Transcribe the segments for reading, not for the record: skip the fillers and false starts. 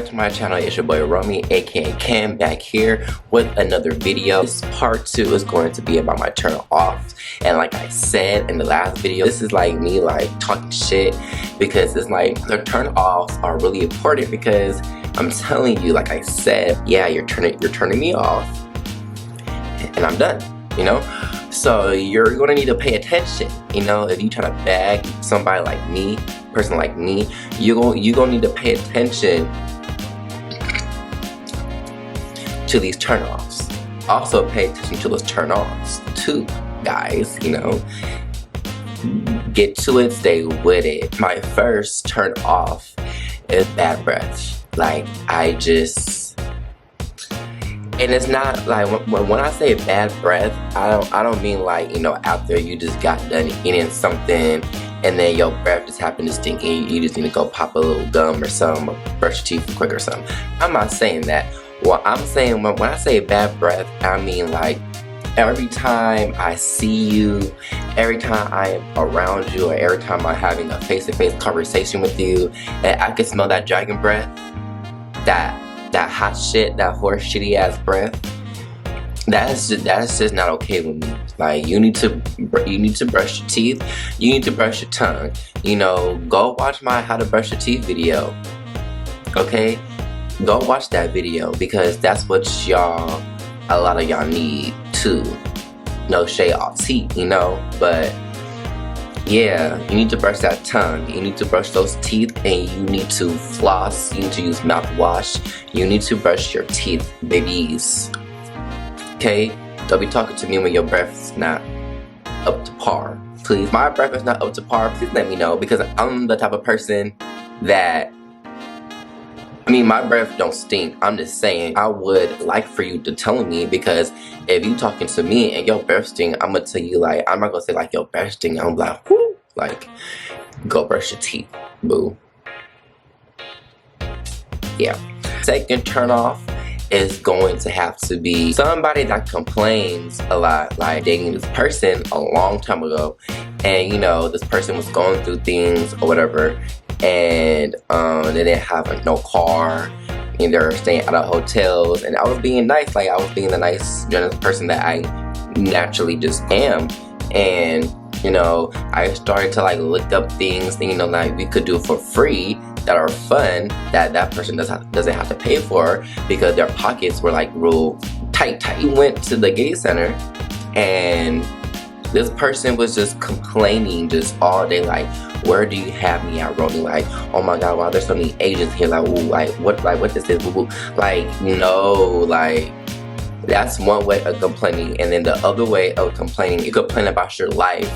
To my channel, it's your boy Romiey, aka Cam, back here with another video. This part 2 is going to be about my turn off, and like I said in the last video, this is like me like talking shit because it's like the turn offs are really important because I'm telling you, like I said, yeah, you're turning me off and I'm done, you know. So you're gonna need to pay attention, you know. If you try to bag somebody like me, person like me, you gonna need to pay attention to these turn-offs. Also pay attention to those turn-offs too, guys, you know. Get to it, stay with it. My first turn off is bad breath. Like, and it's not like when I say bad breath, I don't mean like, you know, after you just got done eating something and then your breath just happened to stink and you just need to go pop a little gum or something, or brush your teeth quick or something. I'm not saying that. What I'm saying, when I say bad breath, I mean like every time I see you, every time I am around you, or every time I'm having a face-to-face conversation with you, and I can smell that dragon breath, that hot shit, that horse shitty ass breath. That's just not okay with me. Like, you need to brush your teeth, you need to brush your tongue. You know, go watch my how to brush your teeth video. Okay? Go watch that video because that's what a lot of y'all need too. No shade off teeth, you know, but yeah, you need to brush that tongue, you need to brush those teeth, and you need to floss, you need to use mouthwash, you need to brush your teeth, babies. Okay? Don't be talking to me when your breath's not up to par. Please, my breath is not up to par, please let me know, because I'm the type of person that, I mean, my breath don't stink. I'm just saying, I would like for you to tell me, because if you talking to me and your breath stink, I'm gonna tell you, like, I'm not gonna say like your breath stink. I'm like, whoo, like, go brush your teeth, boo. Yeah. Second turn off is going to have to be somebody that complains a lot, like dating this person a long time ago, and you know, this person was going through things or whatever, and they didn't have no car, and they're staying out of hotels, and I was being nice, like I was being the nice, generous person that I naturally just am, and you know, I started to like look up things that, you know, like we could do for free that are fun, that person doesn't have to pay for, because their pockets were like real tight. We went to the gay center and this person was just complaining just all day, like, where do you have me at, Romiey? Like, oh my god, wow, there's so many Asians here, like, ooh, like what this is, boo boo. Like, no, like, that's one way of complaining. And then the other way of complaining, you complain about your life,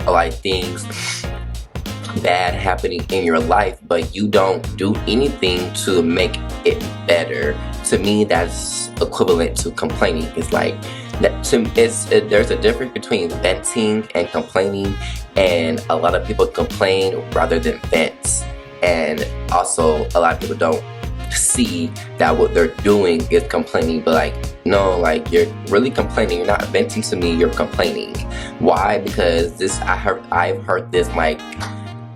or like things bad happening in your life, but you don't do anything to make it better. To me, that's equivalent to complaining. It's like that. There's a difference between venting and complaining, and a lot of people complain rather than vent. And also, a lot of people don't see that what they're doing is complaining, but like, no, like, you're really complaining. You're not venting to me, you're complaining. Why? Because I've heard this like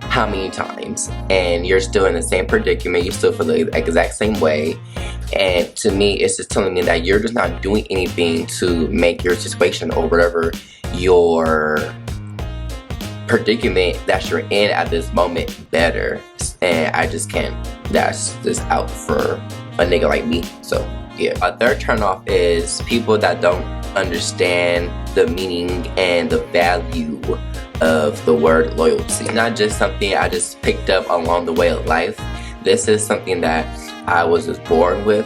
how many times, and you're still in the same predicament, you still feel the exact same way, and to me, it's just telling me that you're just not doing anything to make your situation or whatever your predicament that you're in at this moment better. And I just can't. That's just out for a nigga like me. So yeah. A third turnoff is people that don't understand the meaning and the value of the word loyalty. It's not just something I just picked up along the way of life. This is something that I was just born with.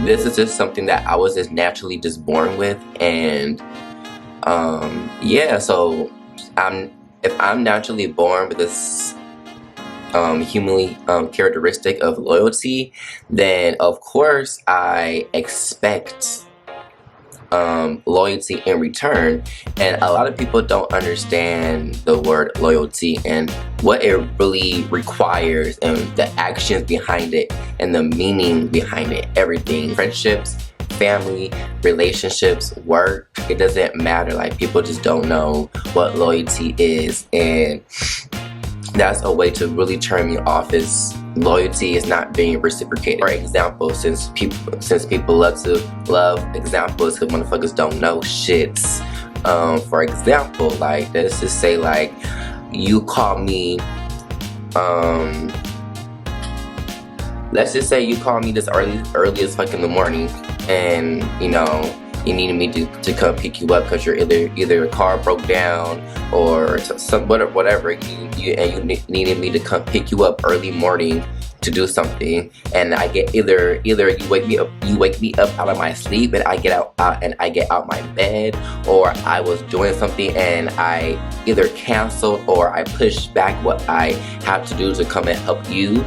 This is just something that I was just naturally just born with, and yeah, so if I'm naturally born with this humanly characteristic of loyalty, then of course I expect loyalty in return. And a lot of people don't understand the word loyalty and what it really requires, and the actions behind it, and the meaning behind it. Everything, friendships, family, relationships, work, it doesn't matter. Like, people just don't know what loyalty is. And that's a way to really turn me off, is loyalty is not being reciprocated. For example, since people love examples because motherfuckers don't know shit. For example, like, let's just say, like, you call me, let's just say you call me this early as fuck in the morning, and you know, you needed me to come pick you up because you're either your car broke down or whatever, you needed me to come pick you up early morning to do something, and I get either you wake me up out of my sleep, and I get out my bed, or I was doing something and I either canceled or I pushed back what I have to do to come and help you.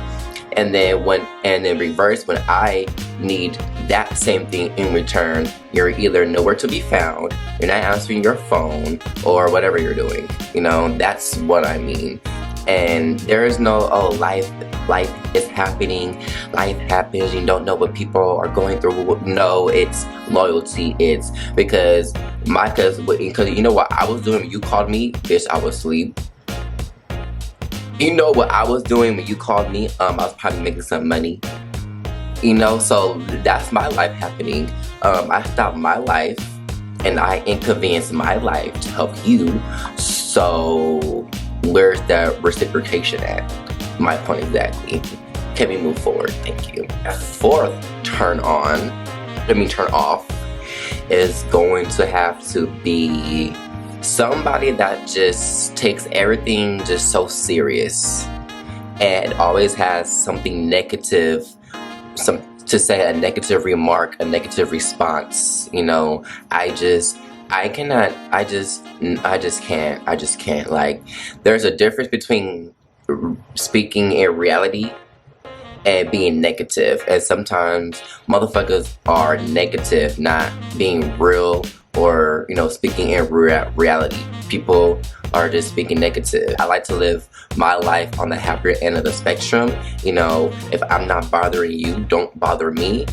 And then reverse, when I need that same thing in return, you're either nowhere to be found, you're not answering your phone, or whatever you're doing. You know, that's what I mean. And there is no, oh, life is happening, life happens, you don't know what people are going through. No, it's loyalty. It's because you know what I was doing when you called me? Bitch, I was asleep. You know what I was doing when you called me? I was probably making some money. You know, so that's my life happening. I stopped my life and I inconvenienced my life to help you. So where's the reciprocation at? My point exactly. Can we move forward? Thank you. A fourth turn off is going to have to be somebody that just takes everything just so serious and always has something negative, to say, a negative remark, a negative response. You know, I just can't. Like, there's a difference between speaking in reality and being negative, and sometimes motherfuckers are negative, not being real, or, you know, speaking in reality. People are just speaking negative. I like to live my life on the happier end of the spectrum. You know, if I'm not bothering you, don't bother me.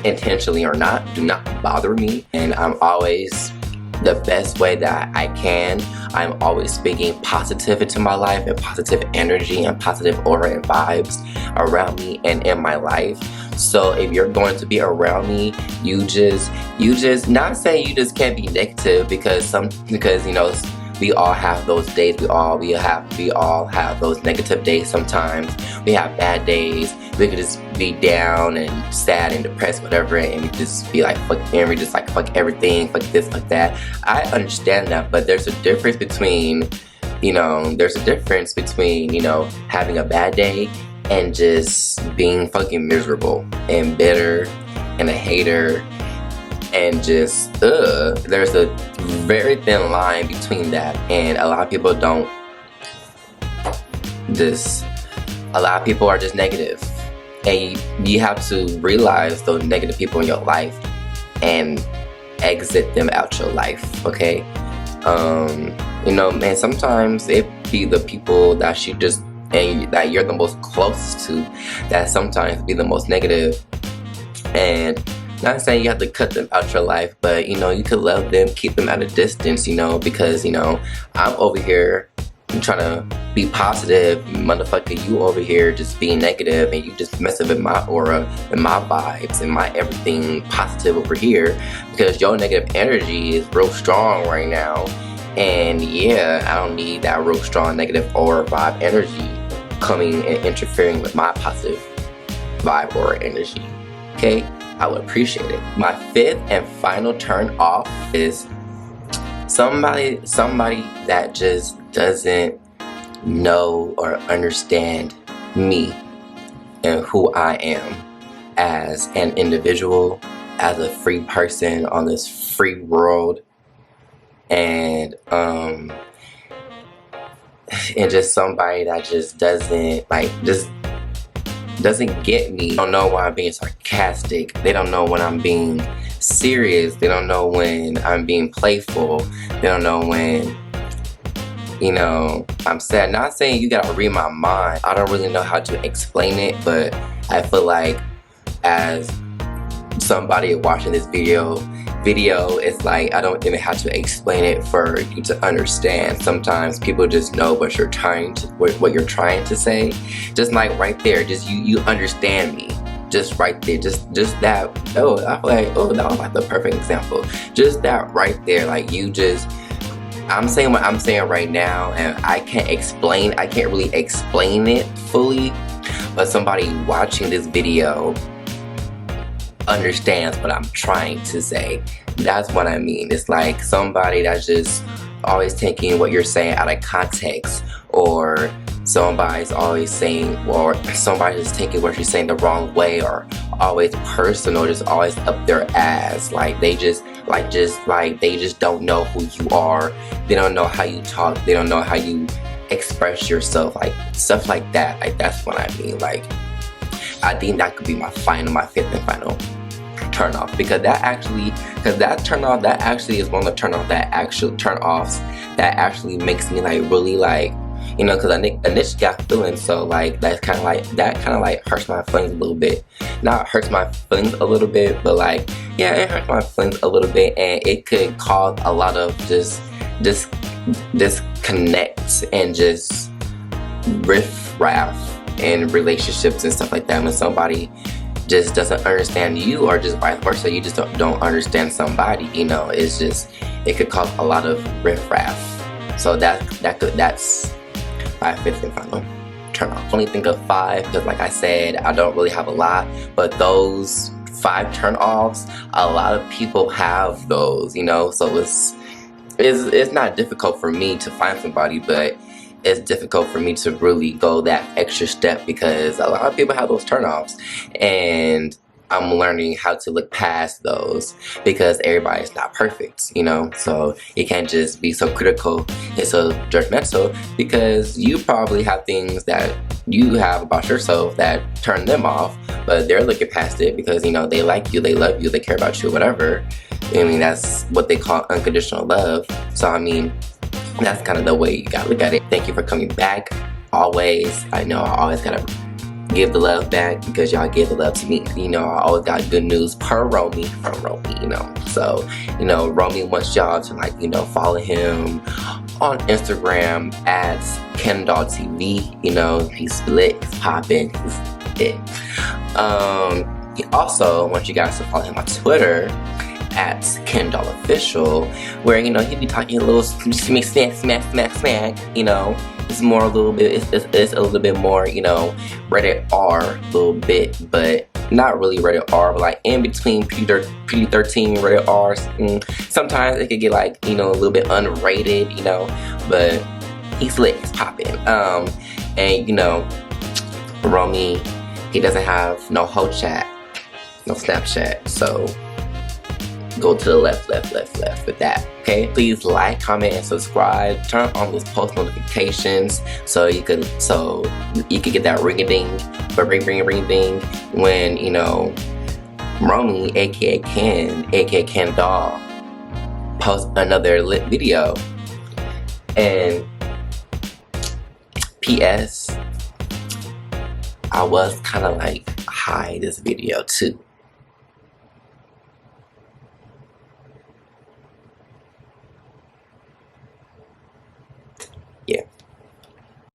Intentionally or not, do not bother me. And I'm always, the best way that I can, I'm always speaking positive into my life, and positive energy and positive aura and vibes around me and in my life. So if you're going to be around me, you just not saying you just can't be negative, because you know, we all have those days. We all have those negative days. Sometimes we have bad days. We could just be down and sad and depressed, whatever, and we just be like, fuck, and we just like, fuck everything, fuck this, fuck that. I understand that, but there's a difference between, you know, having a bad day and just being fucking miserable and bitter and a hater. And just, there's a very thin line between that, and a lot of people are just negative, and you have to realize those negative people in your life and exit them out your life, okay? You know, man, sometimes it be the people that that you're the most close to that sometimes be the most negative. And not saying you have to cut them out your life, but, you know, you could love them, keep them at a distance, you know, because, you know, I'm over here trying to be positive, motherfucker, you over here just being negative, and you just messing with my aura and my vibes and my everything positive over here, because your negative energy is real strong right now. And yeah, I don't need that real strong negative aura vibe energy coming and interfering with my positive vibe aura energy, okay? I would appreciate it. My fifth and final turn off is somebody that just doesn't know or understand me and who I am as an individual, as a free person on this free world, and just somebody that just doesn't get me. They don't know why I'm being sarcastic. They don't know when I'm being serious. They don't know when I'm being playful. They don't know when, you know, I'm sad. Not saying you gotta read my mind. I don't really know how to explain it, but I feel like as somebody watching this video video, it's like I don't even have to explain it for you to understand. Sometimes people just know what you're trying to say. Just like right there, just you understand me. Just right there, just that. Oh, I feel like, oh, that was like the perfect example. Just that right there, like you just. I'm saying what I'm saying right now, and I can't really explain it fully, but somebody watching this video understands what I'm trying to say. That's what I mean. It's like somebody that's just always taking what you're saying out of context, or somebody's always saying, or somebody's just taking what you're saying the wrong way, or always personal, just always up their ass. Like they just don't know who you are. They don't know how you talk. They don't know how you express yourself. Like stuff like that. Like that's what I mean. Like I think that could be my fifth and final turn off, because that turn off is one of the turn offs that actually makes me like really like, you know, because I initially got feelings, so like that kind of like hurts my feelings a little bit. Not hurts my feelings a little bit, but like, yeah, it hurts my feelings a little bit, and it could cause a lot of just disconnect and just riff-raff in relationships and stuff like that, when somebody just doesn't understand you, or just vice versa, you just don't understand somebody, you know. It's just, it could cause a lot of riff-raff. So that's my fifth and final turn off. Only think of 5 because, like I said, I don't really have a lot, but those 5 turn offs, a lot of people have those, you know. So it's not difficult for me to find somebody, but it's difficult for me to really go that extra step, because a lot of people have those turn offs, and I'm learning how to look past those, because everybody's not perfect, you know. So you can't just be so critical and so judgmental, because you probably have things that you have about yourself that turn them off, but they're looking past it because, you know, they like you, they love you, they care about you, whatever. I mean, that's what they call unconditional love. So I mean, that's kind of the way you gotta look at it. Thank you for coming back. Always, I know I always gotta give the love back, because y'all give the love to me. You know, I always got good news per Romiey, from Romiey, you know. So, you know, Romiey wants y'all to, like, you know, follow him on Instagram at KenDollTV. You know, he's lit, he's popping, he's it. He also wants you guys to follow him on Twitter at KenDollOfficial, where, you know, he be talking a little smack, you know. It's more a little bit, it's a little bit more, you know, rated R a little bit, but not really rated R, but like in between PG-13 rated R. Sometimes it could get, like, you know, a little bit unrated, you know, but he's lit, he's popping. And, you know, Romiey, he doesn't have no whole chat, no Snapchat, so go to the left with that, okay? Please like, comment, and subscribe. Turn on those post notifications so you could get that ring ding when, you know, Romiey, aka Ken Doll, post another lit video. And P.S. I was kind of like high this video too.